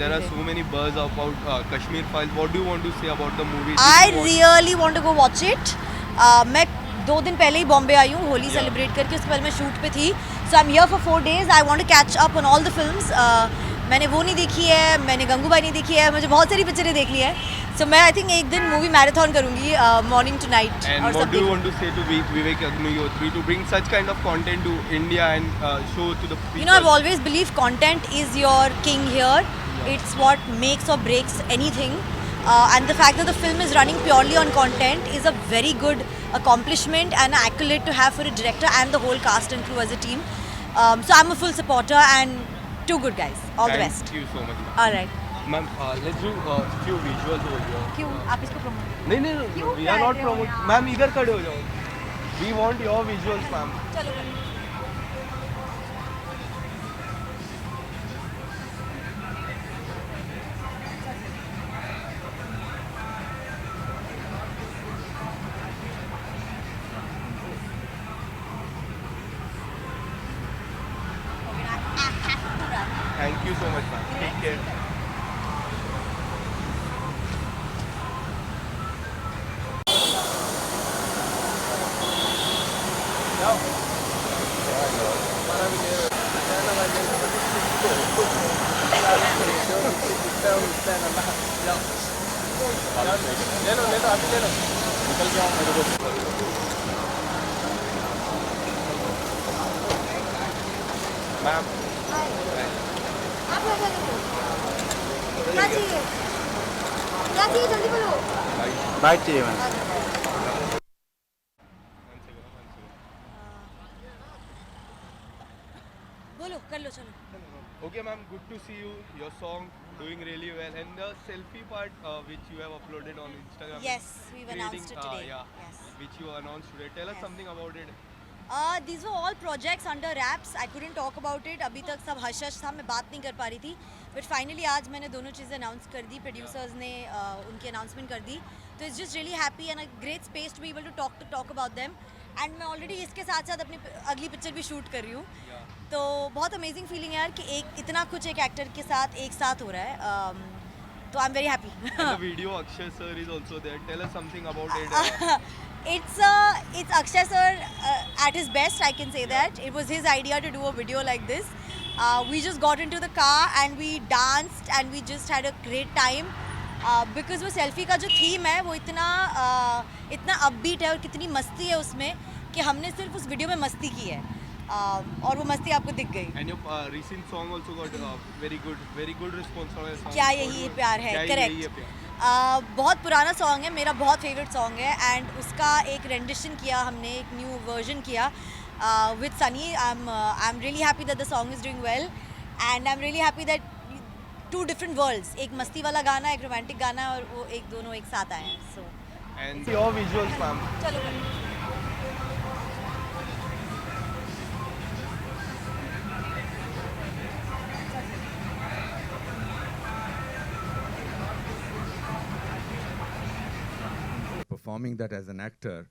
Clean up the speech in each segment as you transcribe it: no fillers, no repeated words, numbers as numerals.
There are so many buzz about Kashmir Files. What do you want to say about the movie? I really want to go watch it. मैं 2 दिन पहले ही बॉम्बे आई हूँ Holi celebrate करके, उसके बाद मैं shoot पे थी. So I am here for 4 days. I want to catch up on all the films. मैंने वो नहीं देखी है, मैंने गंगूबाई नहीं देखी है, मुझे बहुत सारी पिक्चरें देखनी है. सो मैं आई थिंक एक दिन मूवी मैराथन करूँगी morning to night. And what do you want to say to Vivek Agnihotri to bring such kind of content to India and show to the people? You know, I've always believed content is your king here. It's what makes or breaks anything. And the fact that the film is running purely on content is a very good accomplishment and an accolade to have for a director and the whole cast and crew as a team. So I'm a full supporter and two good guys. All the best. Thank you so much. All right. Ma'am, let's do few visuals over here. क्यों आप इसको promote? नहीं नहीं क्यों we are कर not रहे हो promoting. यार? Ma'am इधर खड़े हो जाओ. We want your visuals, ma'am. चलो करो. Thank you so much, ma'am. Take care. ले लो अभी ले लो निकल के आओ मेरे को मैम आप क्या चाहिए? क्या चाहिए जल्दी बोलो. बाइक चाहिए मैम. बोलो कर लो चलो. Okay, ma'am, good to see you. Your song doing really well, and the selfie part which you have uploaded on Instagram. Yes, we've announced it today. Yeah, Yes. which you announced today. Tell us Yes. something about it. These were all projects under wraps. I couldn't talk about it. अभी तक सब hush hush था, मैं बात नहीं कर पा रही थी. But finally आज मैंने दोनों चीज़ें अनाउंस कर दी. Producers ने उनकी अनाउंसमेंट कर दी. तो it's just really happy and a great space to be able to talk about them. And मैं ऑलरेडी इसके साथ साथ अपनी अगली पिक्चर भी शूट कर रही हूँ. Yeah. तो बहुत अमेजिंग फीलिंग है यार कि एक इतना कुछ एक एक्टर के साथ एक साथ हो रहा है. तो I am very happy. And the video Akshay sir is also there. Tell us something about it. It's Akshay sir at his best. I can say that it was his idea to do a video like this. We just got into the car and we danced and we just had a great time. Because वो selfie का जो theme है वो इतना upbeat है और कितनी मस्ती है उसमें कि हमने सिर्फ उस वीडियो में मस्ती की है. और वो मस्ती आपको दिख गई. And your recent song also got very good response from your song. क्या यही प्यार है. क्या करेक्ट. यही है प्यार. बहुत पुराना सॉन्ग है, मेरा बहुत फेवरेट सॉन्ग है. एंड उसका एक रेंडिशन किया हमने, एक न्यू वर्जन किया with Sunny. I am really happy that the song is doing well and I am really happy that 2 different worlds, एक मस्ती वाला गाना, एक रोमांटिक गाना, और वो दोनों एक साथ आए हैं. सो And your visuals, ma'am. चलो. Performing that as an actor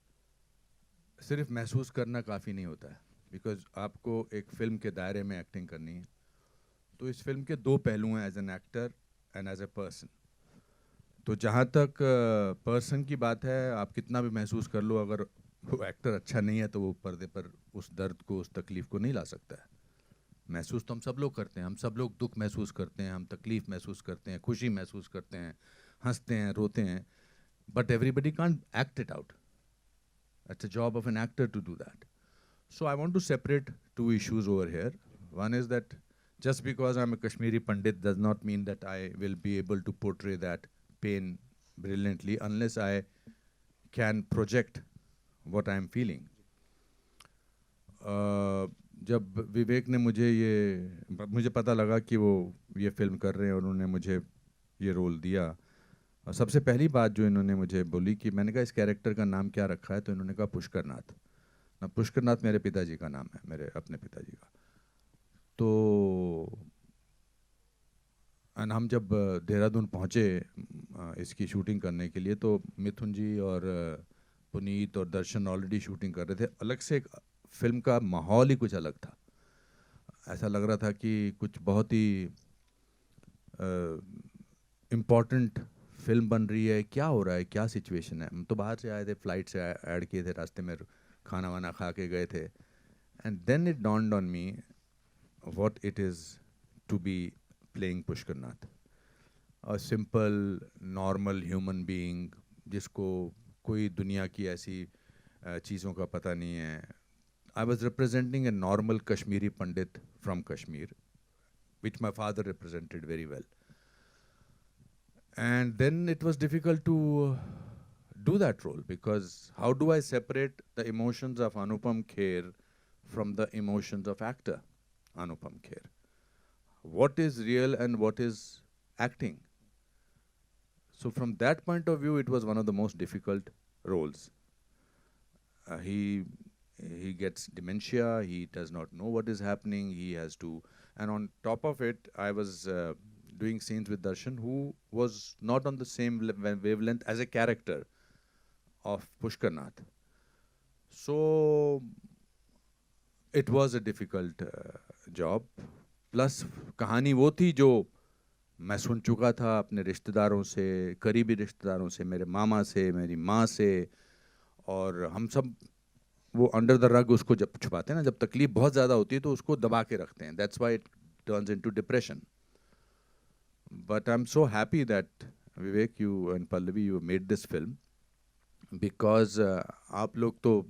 सिर्फ महसूस करना काफ़ी नहीं होता है, बिकॉज आपको एक फिल्म के दायरे में एक्टिंग करनी है. तो इस फिल्म के 2 पहलू हैं, as an actor and as a person. तो जहाँ तक पर्सन की बात है, आप कितना भी महसूस कर लो, अगर वो एक्टर अच्छा नहीं है तो वो पर्दे पर उस दर्द को, उस तकलीफ़ को नहीं ला सकता है. महसूस तो हम सब लोग करते हैं, हम सब लोग दुख महसूस करते हैं, हम तकलीफ़ महसूस करते हैं, खुशी महसूस करते हैं, हंसते हैं, रोते हैं. But everybody can't act it out. It's a job of an actor to do that. So I want to separate 2 issues over here. One is that just because I'm a Kashmiri Pandit does not mean that I will be able to portray that pain brilliantly unless I can project what I'm feeling. जब विवेक ने मुझे पता लगा कि वो ये film कर रहे हैं और उन्होंने मुझे ये रोल दिया, और सबसे पहली बात जो इन्होंने मुझे बोली कि मैंने कहा इस कैरेक्टर का नाम क्या रखा है, तो इन्होंने कहा पुष्करनाथ. ना पुष्करनाथ मेरे पिताजी का नाम है, मेरे अपने पिताजी का. तो हम जब देहरादून पहुँचे इसकी शूटिंग करने के लिए, तो मिथुन जी और पुनीत और दर्शन ऑलरेडी शूटिंग कर रहे थे. अलग से एक फिल्म का माहौल ही कुछ अलग था. ऐसा लग रहा था कि कुछ बहुत ही इम्पॉर्टेंट फिल्म बन रही है, क्या हो रहा है, क्या सिचुएशन है। हम तो बाहर से आए थे, फ्लाइट से ऐड किए थे, रास्ते में खाना वाना खा के गए थे, and then it dawned on me what it is to be playing Pushkar Nath. A simple, normal human being जिसको कोई दुनिया की ऐसी चीज़ों का पता नहीं है. I was representing a normal Kashmiri Pandit from Kashmir, which my father represented very well. And then it was difficult to do that role, because how do I separate the emotions of Anupam Kher from the emotions of actor Anupam Kher? What is real and what is acting? So from that point of view, it was one of the most difficult roles. He gets dementia, he does not know what is happening, he has to, and on top of it, I was doing scenes with Darshan, who was not on the same wavelength as a character of Pushkar Nath. So it was a difficult job. Plus कहानी वो थी जो मैं सुन चुका था अपने रिश्तेदारों से, करीबी रिश्तेदारों से, मेरे मामा से, मेरी माँ से, और हम सब वो अंडर द रग उसको जब छुपाते हैं ना, जब तकलीफ बहुत ज़्यादा होती है तो उसको दबा के रखते हैं. That's why it turns into depression. But I am so happy that Vivek, you and Pallavi, you made this film, because आप लोग तो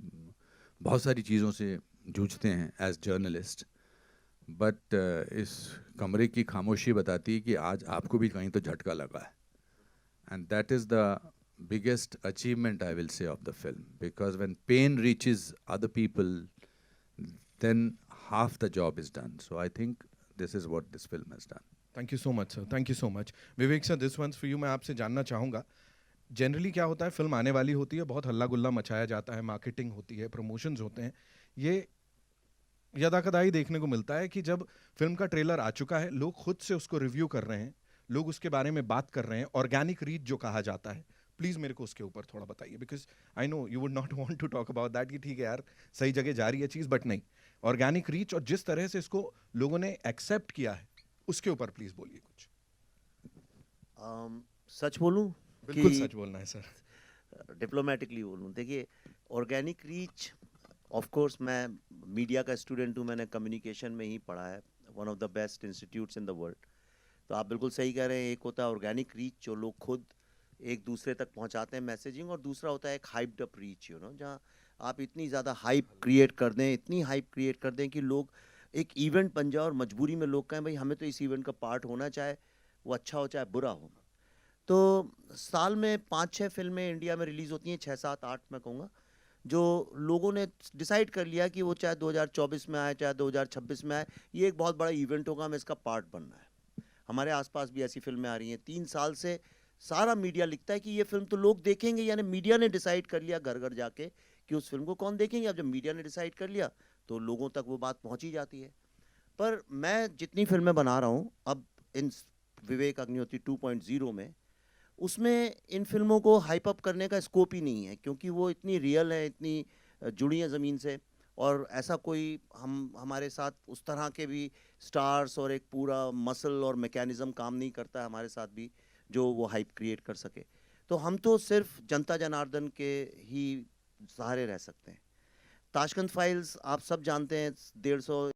बहुत सारी चीज़ों से जूझते हैं एज जर्नलिस्ट, बट इस कमरे की खामोशी बताती है कि आज आपको भी कहीं तो झटका लगा है. And that is the biggest achievement, I will say, of the film, because when pain reaches other people, then half the job is done. So I think this is what this film has done. Thank you so much sir, thank you so much. Vivek sir, this one's for you. मैं आपसे जानना चाहूँगा, generally क्या होता है, film आने वाली होती है, बहुत हल्ला गुल्ला मचाया जाता है, मार्केटिंग होती है, प्रमोशंस होते हैं. ये यदाकदाई देखने को मिलता है कि जब फिल्म का ट्रेलर आ चुका है, लोग खुद से उसको रिव्यू कर रहे हैं, लोग उसके बारे में बात कर रहे हैं, ऑर्गेनिक रीच जो कहा जाता है. प्लीज़ मेरे को उसके ऊपर थोड़ा बताइए, because I know you would not want to talk about that कि ठीक है यार, सही जगह जा रही है चीज़, बट नहीं, ऑर्गेनिक रीच और जिस तरह से इसको लोगों ने एक्सेप्ट किया है, उसके ऊपर प्लीज़ बोलिए कुछ. सच बोलूं? बिल्कुल सच बोलना है सर. डिप्लोमेटिकली बोलूं, देखिए, ऑर्गेनिक रीच, ऑफ कोर्स मैं मीडिया का स्टूडेंट हूं, मैंने कम्युनिकेशन में ही पढ़ा है, one of the best institutes in the world. तो आप बिल्कुल सही कह रहे हैं. एक होता है ऑर्गेनिक रीच, जो लोग खुद एक दूसरे तक पहुंचाते हैं मैसेजिंग, और दूसरा होता है एक हाइप्ड अप रीच, जहाँ आप इतनी ज़्यादा हाइप क्रिएट कर दें, इतनी हाइप क्रिएट कर दें कि लोग, एक इवेंट बन जाए और मजबूरी में लोग कहें भाई हमें तो इस इवेंट का पार्ट होना, चाहे वो अच्छा हो चाहे बुरा हो. तो साल में 5-6 फिल्में इंडिया में रिलीज़ होती हैं, 6-7-8 मैं कहूँगा, जो लोगों ने डिसाइड कर लिया कि वो चाहे 2024 में आए, चाहे 2026 में आए, ये एक बहुत बड़ा इवेंट होगा, हमें इसका पार्ट बनना है. हमारे आसपास भी ऐसी फिल्में आ रही हैं. 3 साल से सारा मीडिया लिखता है कि ये फिल्म तो लोग देखेंगे, यानी मीडिया ने डिसाइड कर लिया घर घर जाके कि उस फिल्म को कौन देखेंगे. अब जब मीडिया ने डिसाइड कर लिया तो लोगों तक वो बात पहुंची जाती है. पर मैं जितनी फिल्में बना रहा हूँ अब इन विवेक अग्निहोत्री 2.0 में, उसमें इन फिल्मों को हाइप अप करने का स्कोप ही नहीं है, क्योंकि वो इतनी रियल है, इतनी जुड़ी हैं ज़मीन से, और ऐसा कोई हमारे साथ उस तरह के भी स्टार्स और एक पूरा मसल और मैकेनिज़्म काम नहीं करता है हमारे साथ भी, जो वो हाइप क्रिएट कर सके. तो हम तो सिर्फ जनता जनार्दन के ही सहारे रह सकते हैं. ताशकंद फाइल्स आप सब जानते हैं, 150